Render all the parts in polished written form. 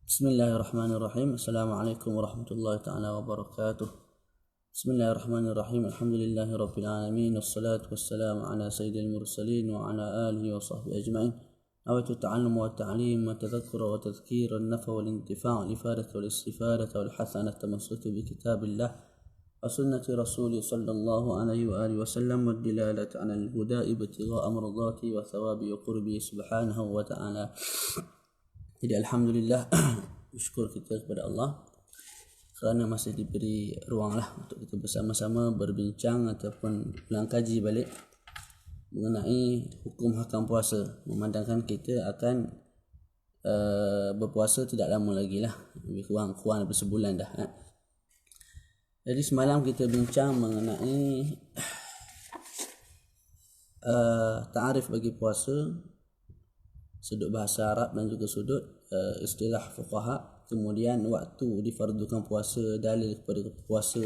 Bismillahirrahmanirrahim. Assalamualaikum warahmatullahi ta'ala wabarakatuh. Bismillahirrahmanirrahim. Alhamdulillahi rabbil alamin. Wassalatu wassalamu ala sayyidil mursalin wa ala alihi wa sahbihi ajma'in. Awaitu ta'allum wa ta'lim wa tadhakkura wa tadhkir an-nafa wal intifa' al-ifadata wal istifadata wal hasanata tamassuka bi kitabillah wa sunnati rasulih sallallahu alaihi wa alihi wa sallam wa dilalata ala al-huda ibtigha'a mardati wa thawabi wa qurbi subhanahu wa ta'ala. Jadi alhamdulillah, bersyukur kita kepada Allah kerana masih diberi ruanglah untuk kita bersama-sama berbincang ataupun ulang kaji balik mengenai hukum hakam puasa, memandangkan kita akan berpuasa tidak lama lagi lah, lebih kurang lebih sebulan dah. Jadi semalam kita bincang mengenai ta'arif bagi puasa, sudut bahasa Arab dan juga sudut istilah fuqaha, kemudian waktu difardukan puasa, dalil kepada puasa,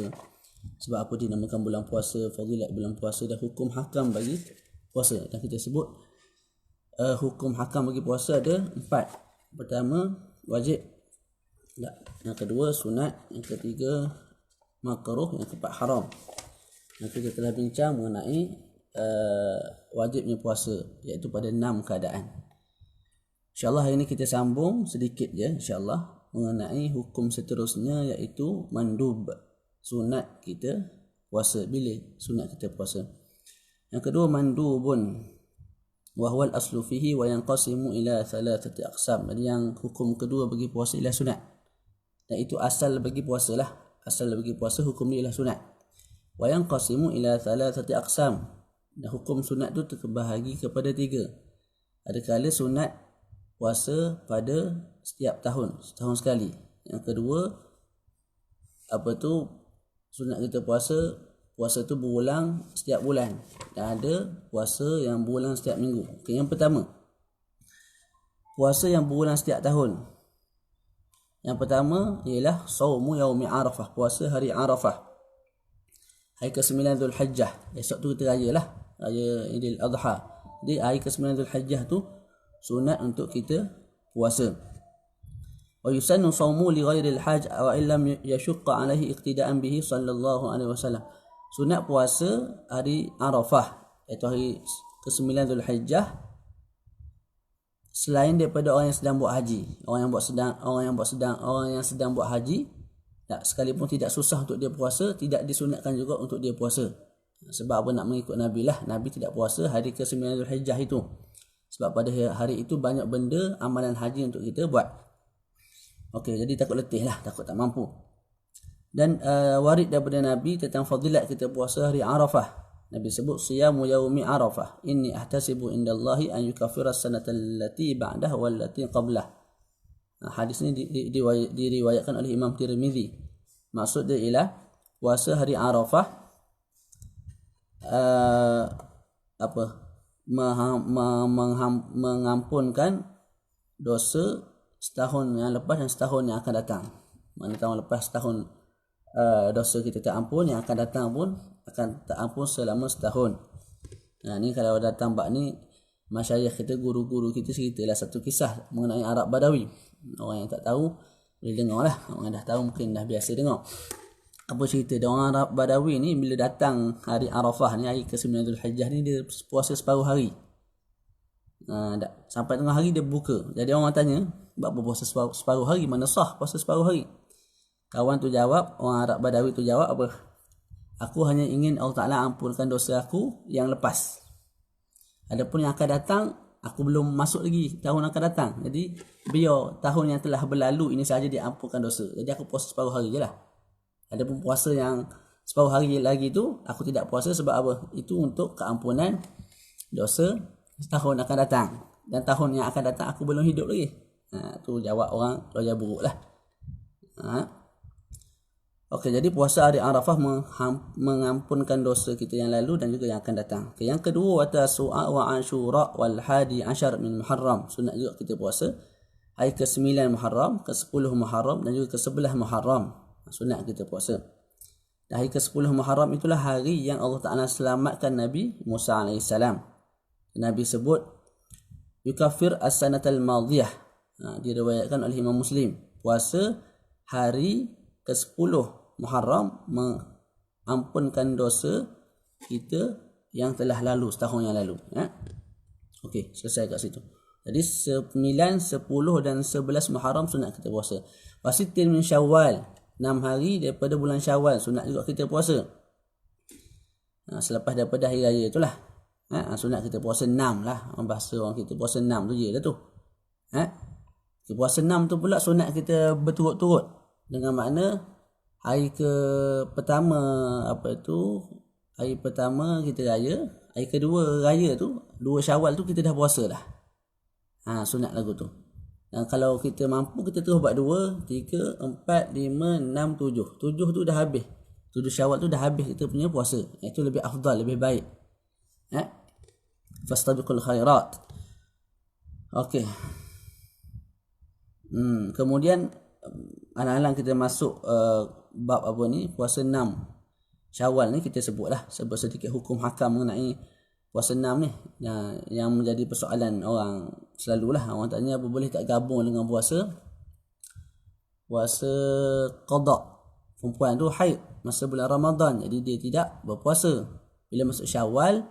sebab apa dinamakan bulan puasa, fadilat bulan puasa, dan hukum hakam bagi puasa. Dan kita sebut hukum hakam bagi puasa ada 4. Pertama, wajib, yang kedua sunat, yang ketiga makruh, yang keempat haram. Dan kita telah bincang mengenai wajibnya puasa, iaitu pada 6 keadaan. InsyaAllah hari ini kita sambung sedikit je insyaAllah mengenai hukum seterusnya, iaitu mandub, sunat kita puasa. Bila sunat kita puasa? Yang kedua mandubun wa huwa al-aslu fihi wa yanqasimu ila 3 aqsam. Jadi yang hukum kedua bagi puasa ialah sunat, dan itu asal bagi puasa lah. Asal bagi puasa hukum dia ialah sunat. Wa yanqasimu ila 3 aqsam. Dan hukum sunat tu terbahagi kepada 3. Ada kala sunat puasa pada setiap tahun, setahun sekali. Yang kedua, sunat kita puasa tu berulang setiap bulan. Dan ada puasa yang berulang setiap minggu. Okay, yang pertama, puasa yang berulang setiap tahun. Yang pertama ialah saumu yaumi Arafah, puasa hari Arafah, hari ke-9 Zulhijjah. Esok tu kita raya lah, raya Idul Adha. Jadi hari ke-9 Zulhijjah tu sunat untuk kita puasa. Wa yusannu shaumu li ghairil hajj wa illam yashqa alaihi iqtida'an bihi sallallahu alaihi wasallam. Sunat puasa hari Arafah, iaitu hari ke-9 Zulhijjah, selain daripada orang yang sedang buat haji. Orang yang sedang buat haji, sekalipun tidak susah untuk dia puasa, tidak disunatkan juga untuk dia puasa. Sebab apa? Nak mengikut Nabi lah. Nabi tidak puasa hari ke-9 Zulhijjah itu. Sebab pada hari itu banyak benda amalan haji untuk kita buat. Okey, jadi takut letih lah, takut tak mampu. Dan warid daripada Nabi tentang fadilat kita puasa hari Arafah. Nabi sebut siyamu yaumi Arafah, inni ahtasibu indallahi an yukaffira as-sanata allati ba'daha wallati qablah. Hadis ni diriwayatkan oleh Imam Tirmizi. Maksud dia ialah puasa hari Arafah mengampunkan dosa setahun yang lepas dan setahun yang akan datang. Mana tahun lepas setahun dosa kita tak ampun, yang akan datang pun akan tak ampun selama setahun. Ni kalau datang bab ni, masyayikh kita, guru-guru kita ceritalah satu kisah mengenai Arab Badawi. Orang yang tak tahu boleh dengar lah, orang yang dah tahu mungkin dah biasa dengar. Apa cerita dia? Orang Arab Badawi ni bila datang hari Arafah ni, hari ke-9 Zulhijjah ni, dia puasa separuh hari. Sampai tengah hari dia buka. Jadi orang tanya, buat apa puasa separuh hari? Mana sah puasa separuh hari? Kawan tu jawab, orang Arab Badawi tu jawab apa? Aku hanya ingin Allah Ta'ala ampunkan dosa aku yang lepas. Adapun yang akan datang, aku belum masuk lagi tahun akan datang. Jadi biar tahun yang telah berlalu ini saja dia ampunkan dosa. Jadi aku puasa separuh hari je lah. Adapun puasa yang separuh hari lagi tu, aku tidak puasa. Sebab apa? Itu untuk keampunan dosa tahun akan datang. Dan tahun yang akan datang aku belum hidup lagi. Tu jawab orang raja buruk lah. Okey, jadi puasa hari Arafah mengampunkan dosa kita yang lalu dan juga yang akan datang. Okay, yang kedua, Tasu'a wa Ashura wal hadi ashar min Muharram. Sunat juga kita puasa hari ke-9 Muharram, ke-10 Muharram dan juga ke-11 Muharram. Sunat kita puasa. Dan hari ke-10 Muharram itulah hari yang Allah Ta'ala selamatkan Nabi Musa AS. Nabi sebut yukaffir as-sanatal madiyah. Diriwayatkan oleh Imam Muslim. puasa hari ke-10 Muharram, mengampunkan dosa kita yang telah lalu setahun yang lalu. Okey, selesai kat situ. Jadi 9, 10 dan 11 Muharram sunat kita puasa. Wasittin min Syawal, 6 hari daripada bulan Syawal sunat juga kita puasa. Selepas daripada hari raya itulah. Sunat kita puasa 6 lah. Bahasa orang kita puasa 6 tu je dah tu. Kita puasa 6 tu pula sunat kita berturut-turut. Dengan makna hari pertama hari pertama kita raya, hari kedua raya tu, 2 Syawal tu kita dah puasa dah. Sunat lagu tu. Dan kalau kita mampu, kita terus buat 2, 3, 4, 5, 6, 7. 7 tu dah habis. 7 Syawal tu dah habis kita punya puasa. Itu lebih afdal, lebih baik. Fastabiqul khairat. Okey. Kemudian alang-alang kita masuk bab apa ni, puasa 6 Syawal ni, kita sebut sedikit hukum hakam mengenai puasa 6 ni. Yang menjadi persoalan orang selalulah. Orang tanya apa boleh tak gabung dengan puasa qada. Perempuan tu haid masa bulan Ramadan, jadi dia tidak berpuasa. Bila masuk Syawal,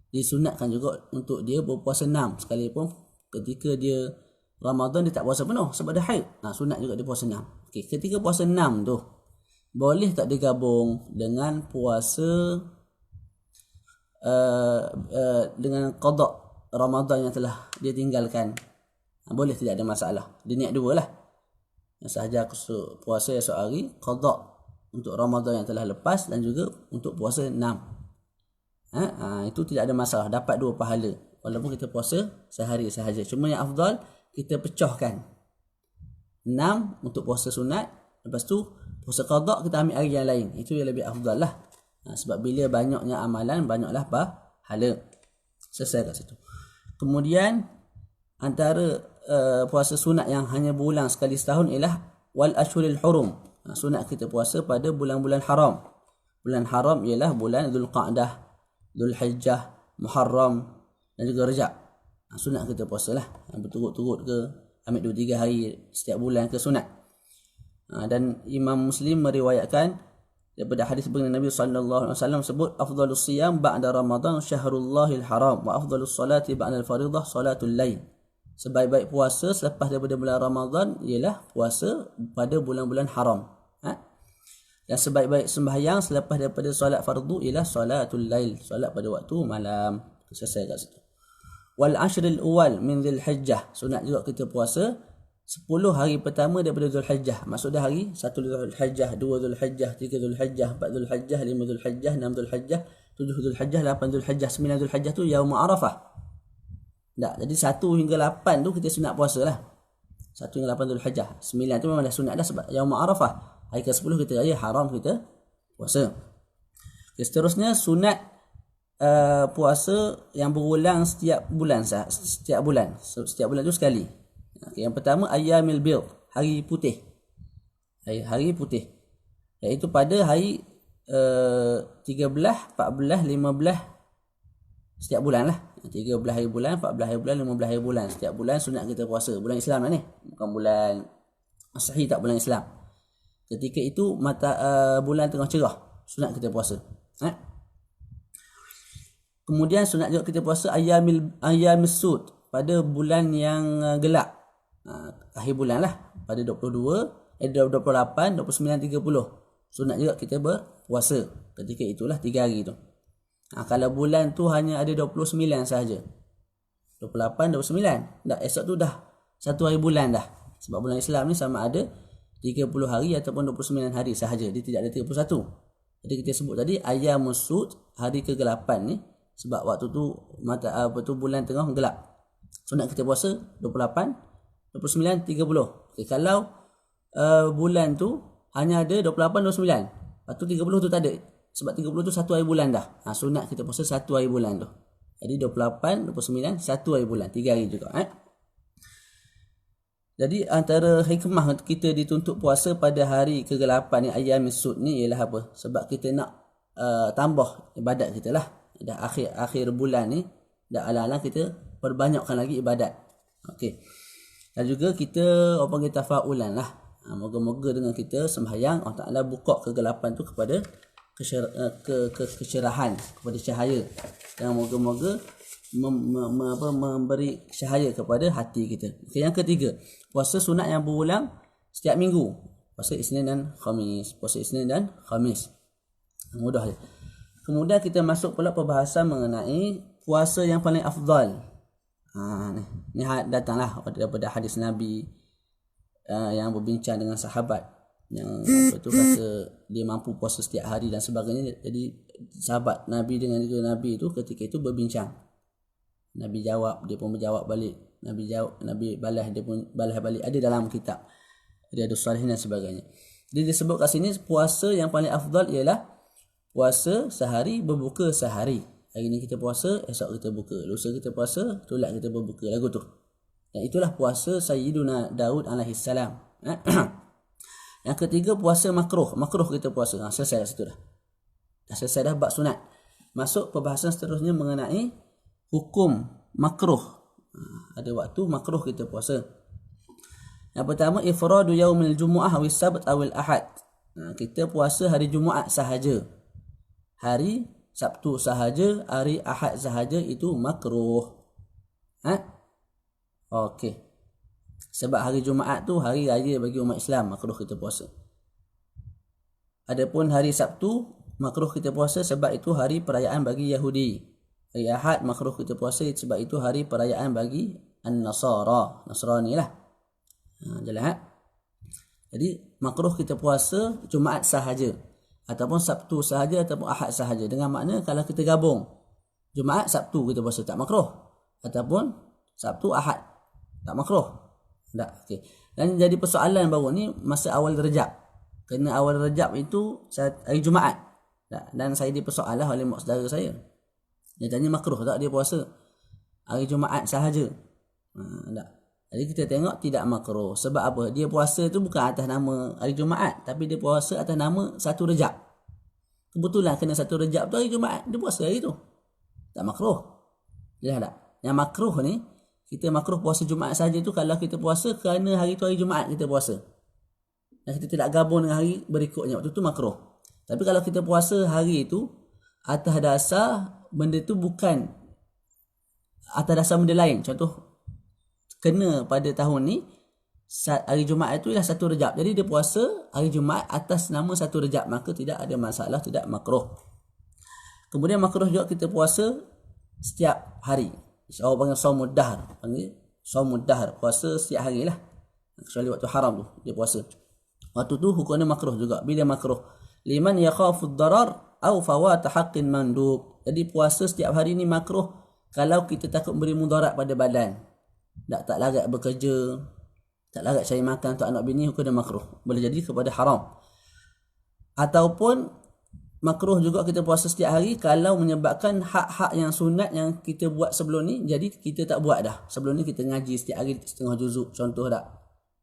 disunatkan juga untuk dia berpuasa 6, sekalipun ketika dia Ramadan dia tak puasa penuh sebab dia haid. Sunat juga dia puasa 6. Okey, ketika puasa 6 tu boleh tak digabung dengan puasa dengan qada Ramadan yang telah dia tinggalkan? Boleh, tidak ada masalah. Dia niat 2 lah. Yang sahaja puasa esok hari, qada untuk Ramadan yang telah lepas, dan juga untuk puasa 6. Itu tidak ada masalah, dapat 2 pahala walaupun kita puasa sehari sahaja. Cuma yang afdal kita pecahkan 6 untuk puasa sunat, lepas tu puasa qada kita ambil hari yang lain. Itu yang lebih afdal lah. Sebab bila banyaknya amalan, banyaklah pahala. Selesai kat situ. Kemudian antara puasa sunat yang hanya berulang sekali setahun ialah wal ashhurul hurum. Sunat kita puasa pada bulan-bulan haram. Bulan haram ialah bulan Zulqa'dah, Zulhijjah, Muharram dan juga Rajab. Sunat kita puasa lah, berturut-turut ke, ambil 2-3 hari setiap bulan ke sunat. Dan Imam Muslim meriwayatkan daripada hadis baginda Nabi sallallahu alaihi wasallam sebut, afdhalus siyam ba'da Ramadan syahrullahil haram wa afdhalus salati ba'da al-fariḍah salatul lail. Sebaik-baik puasa selepas daripada bulan Ramadan ialah puasa pada bulan-bulan haram. Dan sebaik-baik sembahyang selepas daripada solat fardu ialah solatul lail, solat pada waktu malam. Selesai kat situ. Wal ashrul awal min Zulhijjah, sunat juga kita puasa 10 hari pertama daripada Zulhijjah. Maksudnya hari 1 Zulhijjah, 2 Zulhijjah, 3 Zulhijjah, 4 Zulhijjah, 5 Zulhijjah, 6 Zulhijjah, 7 Zulhijjah, 8 Zulhijjah, 9 Zulhijjah tu Yaum Arafah. Jadi 1 hingga 8 tu kita sunat puasa lah. 1 hingga 8 Zulhijjah. 9 tu memang dah sunat dah sebab Yaum Arafah. Hari ke-10 kita raya, haram kita puasa. Seterusnya sunat puasa yang berulang setiap bulan. Setiap bulan tu sekali. Yang pertama ayyamil bid, hari putih. Hari putih. Iaitu pada hari 13, 14, 15 setiap bulan lah. 13 hari bulan, 14 hari bulan, 15 hari bulan. Setiap bulan sunat kita puasa. Bulan Islam lah ni. Bukan bulan Masehi, tak, bulan Islam. Ketika itu bulan tengah cerah, sunat kita puasa. Kemudian sunat juga kita puasa ayyamis sud, pada bulan yang gelap. Akhir bulan lah, pada 28, 29, 30. Sunat juga kita berpuasa ketika itulah 3 hari tu. Kalau bulan tu hanya ada 29 sahaja, 28, 29, dah esok tu dah 1 hari bulan dah. Sebab bulan Islam ni sama ada 30 hari ataupun 29 hari sahaja, dia tidak ada 31. Jadi kita sebut tadi ayyamus sud, hari ke-8 ni, sebab waktu tu bulan tengah gelap. Sunat kita puasa 28, 29, 30. Okay, kalau bulan tu hanya ada 28, 29, lepas tu 30 tu tak ada, sebab 30 tu 1 hari bulan dah. Sunat kita puasa 1 hari bulan tu. Jadi 28, 29, 1 hari bulan, 3 hari juga. Jadi antara hikmah kita dituntut puasa pada hari ke-8 ni, ayyamis sud ni, ialah apa? Sebab kita nak tambah ibadat kita lah. Dah akhir bulan ni, dah alang-alang kita perbanyakkan lagi ibadat. Okey. Dan juga kita tafaulan lah. Moga-moga dengan kita sembahyang Allah Ta'ala buka kegelapan tu kepada kecerahan, kepada cahaya, dan moga-moga memberi cahaya kepada hati kita. Okay, yang ketiga, puasa sunat yang berulang setiap minggu. Puasa Isnin dan Khamis. Puasa Isnin dan Khamis. Mudah je. Kemudian kita masuk pula perbahasan mengenai puasa yang paling afdal. Ni datanglah daripada hadis Nabi yang berbincang dengan sahabat yang kata dia mampu puasa setiap hari dan sebagainya. Jadi sahabat Nabi dengan juga Nabi itu ketika itu berbincang. Nabi jawab, dia pun menjawab balik. Nabi balas, dia pun balas balik. Ada dalam kitab Riyadhus Shalihin dan sebagainya. Jadi disebut kat sini puasa yang paling afdal ialah puasa sehari, berbuka sehari. Hari ni kita puasa, esok kita buka. Lusa kita puasa, tolak kita berbuka. Lagu tu. Dan itulah puasa Sayyiduna Daud alaihi salam. Yang ketiga, puasa makruh. Makruh kita puasa. Selesai dah situ dah. Dah selesai dah bab sunat. Masuk perbahasan seterusnya mengenai hukum makruh. Ada waktu makruh kita puasa. Yang pertama, ifradu yaumil jumu'ah awis sabt awil ahad. Kita puasa hari Jumaat sahaja. Hari Sabtu sahaja, hari Ahad sahaja itu makruh. Okey. Sebab hari Jumaat tu hari raya bagi umat Islam, makruh kita puasa. Adapun hari Sabtu makruh kita puasa sebab itu hari perayaan bagi Yahudi. Hari Ahad makruh kita puasa sebab itu hari perayaan bagi An-Nasara, Nasrani lah. Jelas. Jadi makruh kita puasa Jumaat sahaja, ataupun Sabtu sahaja, ataupun Ahad sahaja. Dengan makna kalau kita gabung Jumaat, Sabtu kita puasa tak makruh, ataupun Sabtu, Ahad tak makruh. Tak. Okey. Dan jadi persoalan baru ni masa awal Rejab. Kerana awal Rejab itu hari Jumaat. Tak. Dan saya dipersoalan oleh mak saudara saya. Dia tanya makruh tak dia puasa hari Jumaat sahaja. Tak. Jadi kita tengok tidak makruh. Sebab apa? Dia puasa tu bukan atas nama hari Jumaat, tapi dia puasa atas nama 1 Rejab. Kebetulan kena 1 Rejab tu hari Jumaat, dia puasa hari tu. Tak makruh. Jelas tak? Yang makruh ni, kita makruh puasa Jumaat saja tu kalau kita puasa kerana hari tu hari Jumaat kita puasa. Dan kita tidak gabung dengan hari berikutnya, waktu tu makruh. Tapi kalau kita puasa hari tu atas dasar benda tu bukan atas dasar benda lain. Contoh, kena pada tahun ni hari Jumaat itu ialah 1 Rejab. Jadi dia puasa hari Jumaat atas nama 1 Rejab, maka tidak ada masalah, tidak makruh. Kemudian makruh juga kita puasa setiap hari. Orang panggil shaumud dahr, panggil shaumud dahr, puasa setiap hari lah. Kecuali waktu haram tu dia puasa. Waktu tu hukumnya makruh juga. Bila makruh? Liman yakhafu ad-darar au fawat haqqin mandub. Jadi puasa setiap hari ni makruh kalau kita takut beri mudarat pada badan. Tak larat bekerja, tak larat cari makan untuk anak bini, hukum dia makruh. Boleh jadi kepada haram. Ataupun makruh juga kita puasa setiap hari kalau menyebabkan hak-hak yang sunat yang kita buat sebelum ni, jadi kita tak buat dah. Sebelum ni kita ngaji setiap hari setengah juzuk, contoh tak.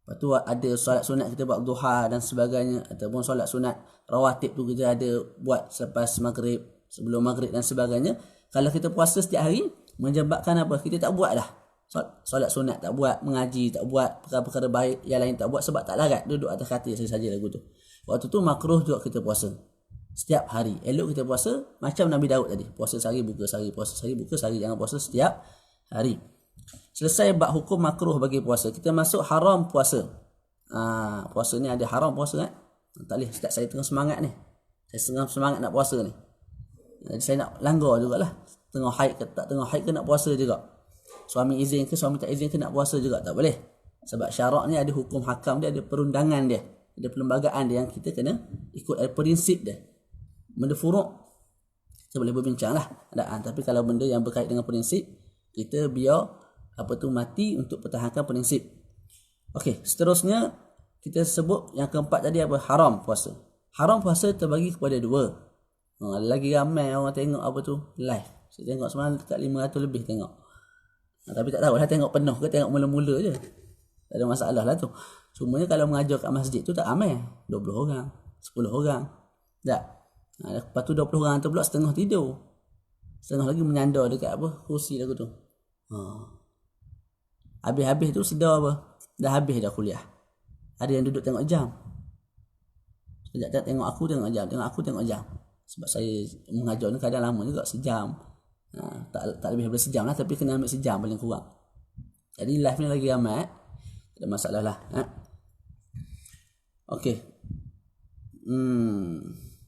Lepas tu ada solat sunat kita buat duha dan sebagainya, ataupun solat sunat rawatib tu kita ada buat selepas maghrib, sebelum maghrib dan sebagainya. Kalau kita puasa setiap hari, menyebabkan apa? Kita tak buat dah. Solat sunat tak buat, mengaji tak buat, perkara-perkara baik yang lain tak buat sebab tak larat, duduk atas katil saja lagu tu. Waktu tu makruh juga kita puasa setiap hari. Elok kita puasa macam Nabi Daud tadi, puasa sehari buka sehari, puasa sehari buka sehari, jangan puasa setiap hari. Selesai bab hukum makruh bagi puasa, kita masuk haram puasa. Puasa ni ada haram puasa kan? Tak boleh, setiap saya tengah semangat ni, saya tengah semangat nak puasa ni, jadi saya nak langgar jugalah. Tengah haid ke tak tengah haid ke nak puasa juga. Suami izin ke suami tak izin ke nak puasa juga tak boleh. Sebab syarak ni ada hukum hakam dia, ada perundangan dia, ada perlembagaan dia yang kita kena ikut, ada prinsip dia. Benda furuk kita boleh berbincang lah. Tapi kalau benda yang berkait dengan prinsip, kita biar mati untuk pertahankan prinsip. Okey, seterusnya kita sebut yang keempat tadi apa? Haram puasa. Haram puasa terbagi kepada 2. Lagi ramai orang tengok live. Saya tengok semalam dekat 500 lebih tengok. Tapi tak tahulah tengok penuh ke tengok mula-mula je. Tak ada masalah lah tu. Cumanya kalau mengajar kat masjid tu tak ramai. 20 orang, 10 orang. Tak. Lepas tu 20 orang tu pula setengah tidur. Setengah lagi menyandar dekat kursi lagu tu. Habis-habis tu sedar dah habis dah kuliah. Ada yang duduk tengok jam. Sekejap tengok aku tengok jam, tengok aku tengok jam. Sebab saya mengajar ni kadang lama juga, sejam. Tak lebih daripada sejam lah, tapi kena ambil sejam paling kurang. Jadi live ni lagi amat, tak ada masalah lah. Okey.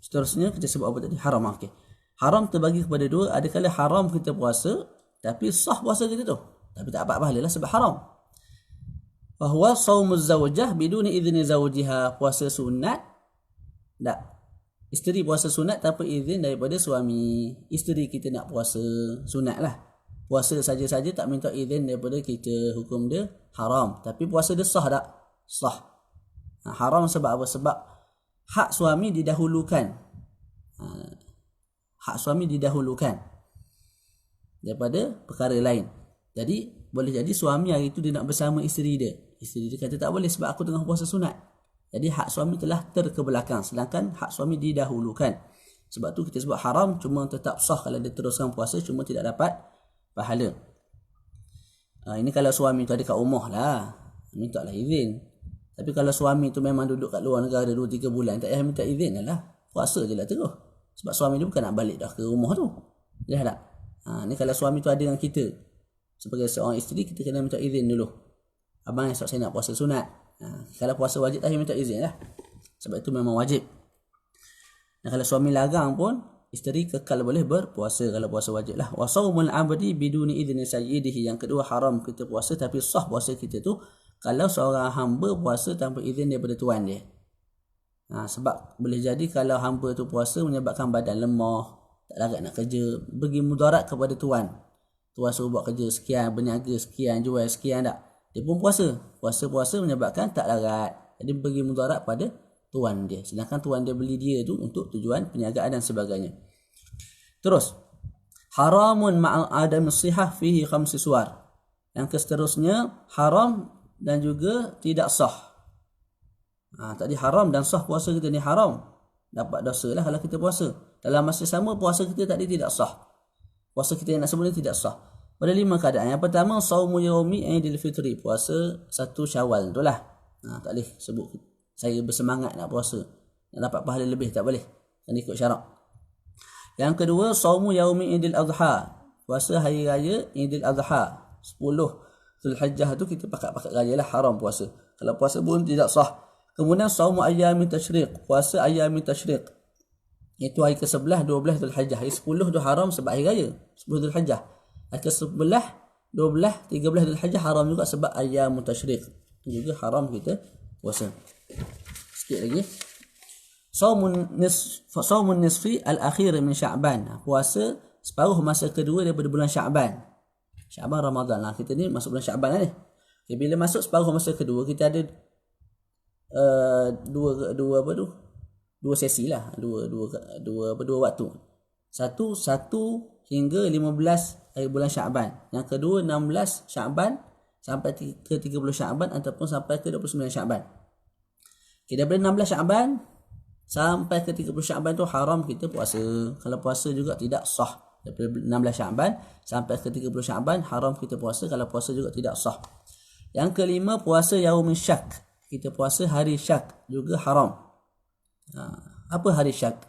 Seterusnya kita sebut apa tadi? Haram. Okey. Haram terbagi kepada dua. Ada kala haram kita puasa, tapi sah puasa kita tu, tapi tak dapat pahala lah sebab haram. Bahwa saumuz zawjah biduni idzni zawjiha, puasa sunat. Tak. Isteri puasa sunat tanpa izin daripada suami. Isteri kita nak puasa sunat lah. Puasa saja-saja tak minta izin daripada kita, hukum dia haram. Tapi puasa dia sah tak? Sah. Haram sebab apa? Sebab hak suami didahulukan. Hak suami didahulukan daripada perkara lain. Jadi boleh jadi suami hari itu dia nak bersama isteri dia. Isteri dia kata tak boleh sebab aku tengah puasa sunat. Jadi hak suami telah terkebelakang, sedangkan hak suami didahulukan. Sebab tu kita sebut haram, cuma tetap sah kalau dia teruskan puasa, cuma tidak dapat pahala. Ini kalau suami tu ada kat rumah lah, minta lah izin. Tapi kalau suami tu memang duduk kat luar negara 2-3 bulan, tak payah minta izin lah, puasa je lah terus. Sebab suami dia bukan nak balik dah ke rumah tu. Dah tak? Ni kalau suami tu ada dengan kita, sebagai seorang isteri, kita kena minta izin dulu. Abang esok saya nak puasa sunat. Kalau puasa wajib tak payah minta izin lah, sebab itu memang wajib. Dan kalau suami larang pun, isteri kekal boleh berpuasa kalau puasa wajib lah. Wa saumul abdi biduni idzni sayyidihi. Yang kedua, haram kita puasa tapi sah puasa kita tu kalau seorang hamba puasa tanpa izin daripada tuan dia. Sebab boleh jadi kalau hamba tu puasa menyebabkan badan lemah, tak larat nak kerja, bagi mudarat kepada tuan. Tuan suruh buat kerja sekian, berniaga sekian, jual sekian, tak, dia pun puasa. Puasa menyebabkan tak larat, jadi bagi mudarat pada tuan dia. Sedangkan tuan dia beli dia tu untuk tujuan perniagaan dan sebagainya. Terus, haramun ma'adam sihah fihi khamsi suar. Yang seterusnya, haram dan juga tidak sah. Tadi haram dan sah puasa kita ni haram. Dapat dosa lah kalau kita puasa. Dalam masa sama, puasa kita tadi tidak sah. Puasa kita yang nak sebut ni tidak sah. Pada 5 keadaan. Yang pertama, saumu yaumi Aidil Fitri, puasa 1 Syawal tu lah. Tak boleh sebut saya bersemangat nak puasa, nak dapat pahala lebih, tak boleh. Kena ikut syarak. Yang kedua, saumu yaumi Aidil Adha, puasa hari raya Aidil Adha. 10 Zulhijjah tu kita pakat-pakat raya lah, haram puasa. Kalau puasa pun tidak sah. Kemudian saumu ayyamit tasyriq, puasa ayyamit tasyriq. Itu hari ke-11, 12 Zulhijjah. Hari 10 tu haram sebab hari raya 10 Zulhijjah. Hari ke-11, 12, 13 Zulhijjah haram juga sebab ayyamut tasyriq. Juga haram kita puasa. Sikit lagi. Saumun nisfi al-akhir min Sya'ban, puasa separuh masa kedua daripada bulan Sya'ban. Sya'ban Ramadan lah. Kita ni masuk bulan Sya'ban lah ni. Okay, bila masuk separuh masa kedua, kita ada dua sesi lah, dua waktu. Satu hingga 15 hari bulan Sya'ban. Yang kedua 16 Sya'ban sampai ke 30 Sya'ban ataupun sampai ke 29 Sya'ban. Okay, daripada 16 Sya'ban sampai ke 30 Sya'ban tu haram kita puasa. Kalau puasa juga tidak sah. Daripada 16 Sya'ban sampai ke 30 Sya'ban haram kita puasa. Kalau puasa juga tidak sah. Yang kelima, puasa yaumul syak. Kita puasa hari syak juga haram. Apa hari syak?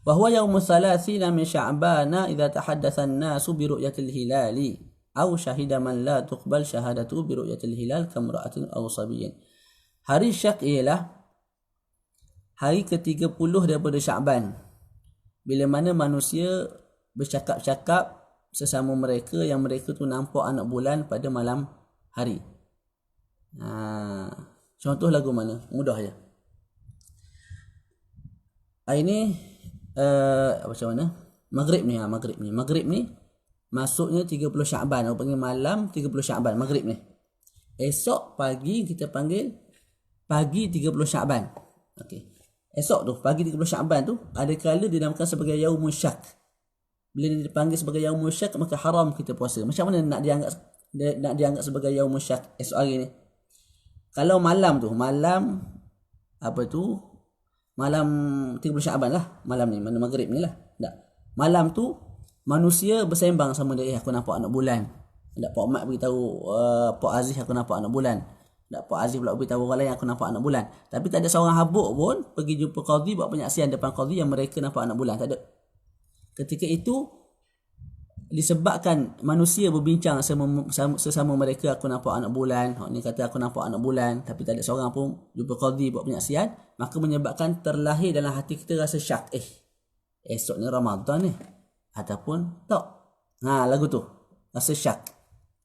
Bahwa yaumul thalathina min Sya'bana idza tahaddatha an-nasu bi ru'yatil hilali aw syahida man la tuqbal syahadatu bi ru'yatil hilal kamra'atin aw sabiyyin. Hari syak ialah hari ke-30 daripada Sya'ban, bila mana manusia bercakap-cakap sesama mereka yang mereka tu nampak anak bulan pada malam hari. Contoh lagu mana? Mudah je. Ini macam mana? Maghrib ni masuknya 30 Sya'ban. Orang panggil malam 30 Sya'ban, maghrib ni. Esok pagi kita panggil pagi 30 Sya'ban. Okey. Esok tu pagi 30 Sya'ban tu ada kala dinamakan sebagai yaumul syak. Bila dia dipanggil sebagai yaumul syak, maka haram kita puasa. Macam mana nak dianggap sebagai yaumul syak esok hari ni? Kalau malam tu, malam 30 Sya'ban lah, malam ni, mana maghrib ni lah. Tak. Malam tu manusia bersembang sama dia, aku nampak anak bulan. Tak, Pak Mat beritahu Pak Aziz aku nampak anak bulan. Tak Pak Aziz pula beritahu orang lain aku nampak anak bulan. Tapi tak ada seorang habuk pun pergi jumpa qadhi buat penyaksian depan qadhi yang mereka nampak anak bulan. Tak ada. Ketika itu disebabkan manusia berbincang sesama mereka, aku nampak anak bulan, orang ni kata aku nampak anak bulan, tapi tak ada seorang pun jumpa qadhi buat penyaksian, maka menyebabkan terlahir dalam hati kita rasa syak. Esok ni Ramadan ni ataupun tak. Lagu tu. Rasa syak.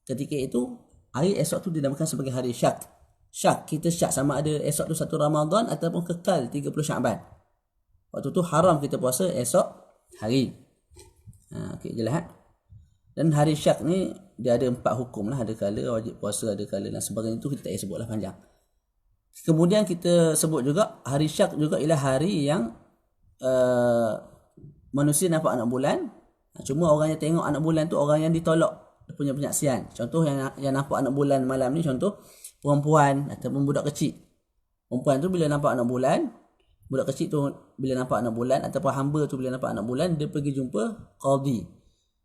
Ketika itu hari esok tu dinamakan sebagai hari syak. Syak, kita syak sama ada esok tu 1 Ramadan ataupun kekal 30 Syaban. Waktu tu haram kita puasa esok hari. Okey, jelas. Dan hari syak ni dia ada 4 hukum lah. Ada kala wajib puasa, ada kala dan sebagainya, itu kita tak payah sebutlah panjang. Kemudian kita sebut juga hari syak juga ialah hari yang manusia nampak anak bulan. Cuma orang yang tengok anak bulan tu orang yang ditolak punya penyaksian. Contoh yang nampak anak bulan malam ni, contoh perempuan ataupun budak kecil. Perempuan tu bila nampak anak bulan, budak kecil tu bila nampak anak bulan, ataupun hamba tu bila nampak anak bulan, dia pergi jumpa qadhi.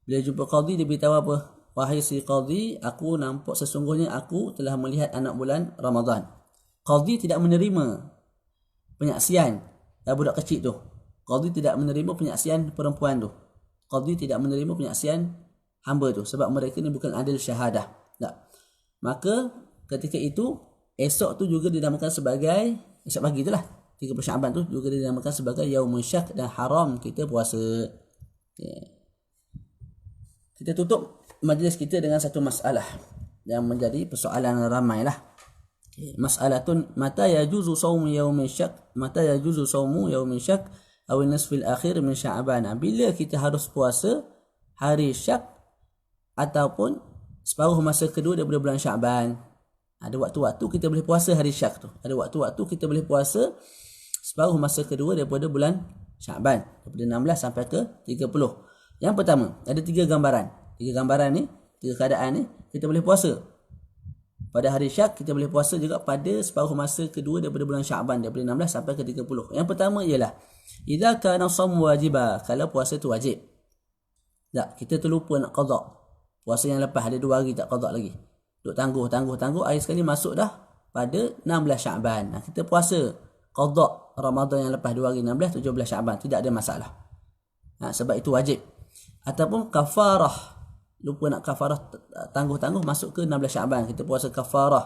Bila jumpa qadhi, dia beritahu apa? Wahai si qadhi, aku nampak sesungguhnya aku telah melihat anak bulan Ramadan. Qadhi tidak menerima penyaksian budak kecil tu. Qadhi tidak menerima penyaksian perempuan tu. Qadhi tidak menerima penyaksian hamba tu sebab mereka ni bukan adil syahadah. Tak. Maka ketika itu esok tu juga dinamakan sebagai esok pagi itulah 30 Syaban tu juga dinamakan sebagai Yaumun Syak dan haram kita puasa. Kita tutup majlis kita dengan satu masalah yang menjadi persoalan ramailah. Mas'alatun mata yajuzu saumu yaumin syak, mata yajuzu saumu yaumin syak aw nisfil akhir min Sya'ban. Bila kita harus puasa hari syak ataupun separuh masa kedua daripada bulan Sya'ban. Ada waktu-waktu kita boleh puasa hari syak tu. Ada waktu-waktu kita boleh puasa separuh masa kedua daripada bulan Sya'ban, daripada 16 sampai ke 30. Yang pertama, ada 3 gambaran. 3 gambaran ni, 3 keadaan ni kita boleh puasa. Pada hari syak kita boleh puasa juga pada separuh masa kedua daripada bulan Sya'ban, daripada 16 sampai ke 30. Yang pertama ialah idza kana shaum wajiba, kalau puasa tu wajib. Tak, kita terlupa nak qada. Puasa yang lepas ada 2 hari tak qada lagi. Duk tangguh, akhir sekali masuk dah pada 16 Sya'ban. Kita puasa qada Ramadan yang lepas 2 hari, 16, 17 Sya'ban, tidak ada masalah. Sebab itu wajib. Ataupun kafarah, lupa nak kafarah, tangguh masuk ke 16 Sya'ban, kita puasa kafarah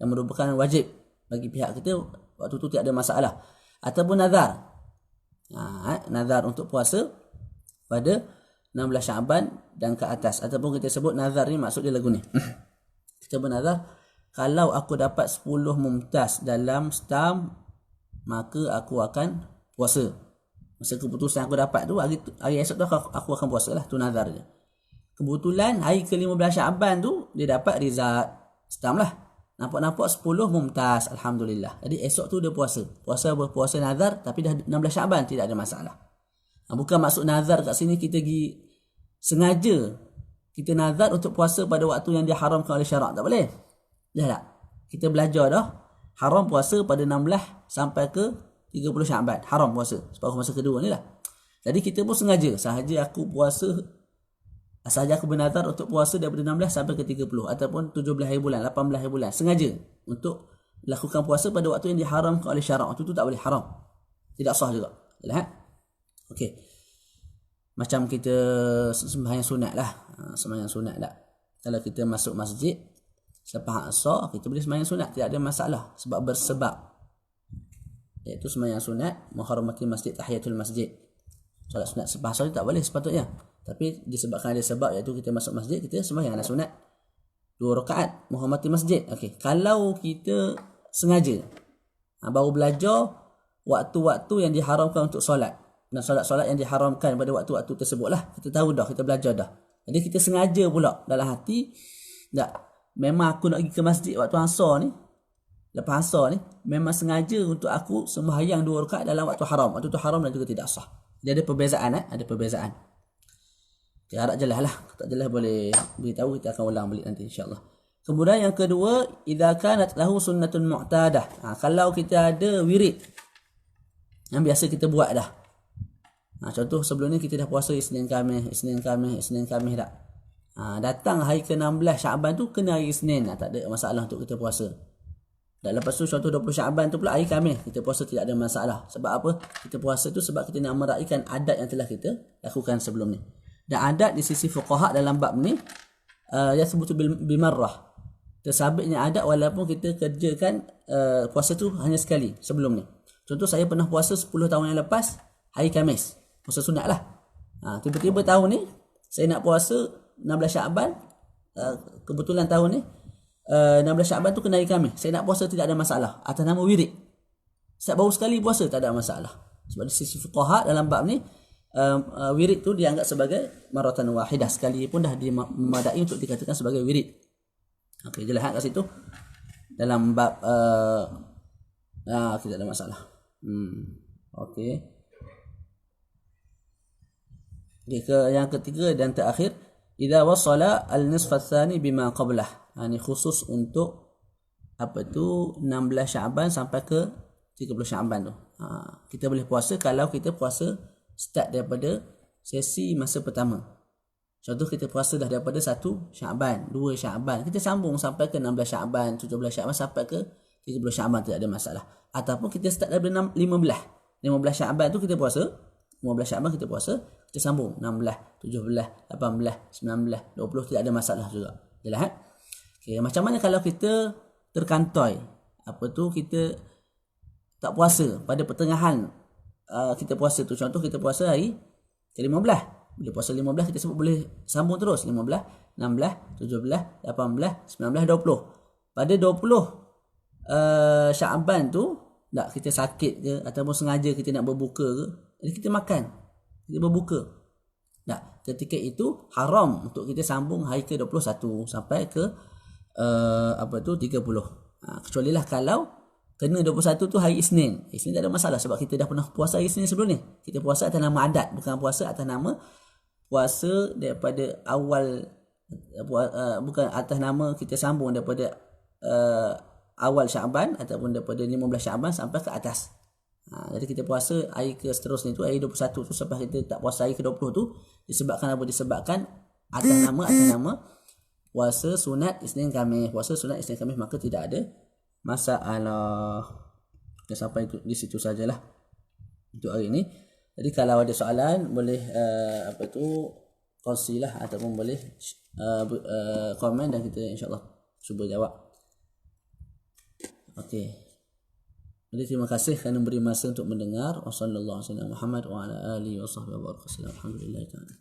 yang merupakan wajib bagi pihak kita, waktu tu tidak ada masalah. Ataupun nazar, nazar untuk puasa pada 16 Sya'ban dan ke atas. Ataupun kita sebut nazar ni maksud dia lagu ni. Kita bernazar, kalau aku dapat 10 mumtaz dalam stam, maka aku akan puasa. Masa keputusan aku dapat tu, hari esok tu aku akan puasa lah. Tu nazar je. Kebetulan hari ke-15 Sya'ban tu dia dapat result stam lah. Nampak 10 mumtaz, alhamdulillah. Jadi esok tu dia puasa. Puasa nazar tapi dah 16 Sya'ban, tidak ada masalah. Bukan maksud nazar kat sini kita pergi sengaja kita nazar untuk puasa pada waktu yang diharamkan oleh syarak, tak boleh. Dah tak? Kita belajar dah haram puasa pada 16 sampai ke 30 Sya'ban. Haram puasa separuh masa kedua ni lah. Jadi kita pun sengaja, sahaja aku bernazar untuk puasa daripada 16 sampai ke 30 ataupun 17 hari bulan, 18 hari bulan, sengaja untuk lakukan puasa pada waktu yang diharamkan oleh syarak. Waktu tu tak boleh, haram. Tidak sah juga. Yalah. Okey. Macam kita sembahyang sunat lah. Sembahyang sunat tak. Kalau kita masuk masjid selepas asar, kita boleh sembahyang sunat, tidak ada masalah sebab bersebab. Iaitu sembahyang sunat menghormati masjid, tahiyatul masjid. Solat sunat selepas asar tak boleh sepatutnya. Tapi disebabkan ada sebab, iaitu kita masuk masjid, kita sembahyang sunat 2 rakaat menghormati masjid. Okey, kalau kita sengaja baru belajar waktu-waktu yang diharamkan untuk solat, dan solat-solat yang diharamkan pada waktu-waktu tersebut lah, kita tahu dah, kita belajar dah. Jadi kita sengaja pula dalam hati, tak, memang aku nak pergi ke masjid waktu asar ni, lepas asar ni, memang sengaja untuk aku sembahyang 2 rakaat dalam waktu haram. Waktu tu haram dan juga tidak sah. Dia ada perbezaan, ada perbezaan. Okay, harap jelas lah. Tak jelas boleh beritahu, kita akan ulang balik nanti insyaAllah. Kemudian yang kedua, idza kanat lahu sunnatun mu'tadah. Kalau kita ada wirid yang biasa kita buat dah. Contoh sebelum ni kita dah puasa Isnin Khamis tak. Datang hari ke-16 Sya'ban tu kena hari Isnin, tak ada masalah untuk kita puasa. Dan lepas tu contoh 20 Syaban tu pula hari Khamis kita puasa tidak ada masalah. Sebab apa? Kita puasa tu sebab kita nak meraihkan adat yang telah kita lakukan sebelum ni. Dan adat di sisi fuqaha dalam bab ni yathbutu bil marrah. Tersabitnya adat walaupun kita kerjakan puasa tu hanya sekali sebelum ni. Contoh saya pernah puasa 10 tahun yang lepas hari Khamis. Puasa sunat lah. Tiba-tiba tahun ni saya nak puasa 16 Syaban. Kebetulan tahun ni 16 Syaban tu kena hari Khamis. Saya nak puasa tidak ada masalah. Atas nama wirid. Saya baru sekali puasa tak ada masalah. Sebab di sisi fuqaha dalam bab ni wirid tu dianggap sebagai maratan wahidah. Sekali pun dah memadai untuk dikatakan sebagai wirid. Okey, jelas kat situ. Dalam bab tidak ada masalah. Okey. Ke yang ketiga dan terakhir, idza wasala al-nisf ats-tsani bima qablah. Ini khusus untuk 16 Syaban sampai ke 30 Syaban tu. Kita boleh puasa kalau kita puasa start daripada sesi masa pertama. Contoh kita puasa dah daripada 1 Syaban, 2 Syaban. Kita sambung sampai ke 16 Syaban, 17 Syaban sampai ke 30 Syaban tidak ada masalah. Ataupun kita start daripada 15 Syaban tu kita puasa, 15 Syaban kita puasa, kita sambung 16, 17, 18, 19, 20 tidak ada masalah juga. Jelas? Okay, macam mana kalau kita terkantoi? Kita tak puasa pada pertengahan kita puasa tu. Contoh kita puasa hari ke-15. Bila puasa 15 kita sebut boleh sambung terus 15, 16, 17, 18, 19, 20. Pada 20 Syaban tu tak kita sakit ke ataupun sengaja kita nak berbuka ke, jadi kita makan, kita berbuka. Tak, ketika itu haram untuk kita sambung hari ke-21 sampai ke 30. Kecuali lah kalau kena 21 tu hari Isnin. Isnin tak ada masalah sebab kita dah pernah puasa hari Isnin sebelum ni. Kita puasa atas nama adat, bukan puasa atas nama puasa daripada awal, bukan atas nama kita sambung daripada awal Syaban ataupun daripada 15 Syaban sampai ke atas. Jadi kita puasa hari ke seterusnya tu, hari 21 tu sampai kita tak puasa hari ke-20 tu disebabkan apa? Disebabkan atas nama puasa sunat Isnin Khamis. Puasa sunat Isnin Khamis maka tidak ada masalah. Kita sampai di situ sajalah untuk hari ini. Jadi kalau ada soalan boleh kongsilah ataupun boleh komen dan kita insya-Allah cuba jawab. Okey. Jadi terima kasih kerana beri masa untuk mendengar. Wassallallahu alaihi wasallam Muhammad wa ala alihi wa sahbihi wa barakatuh. Alhamdulillah taala.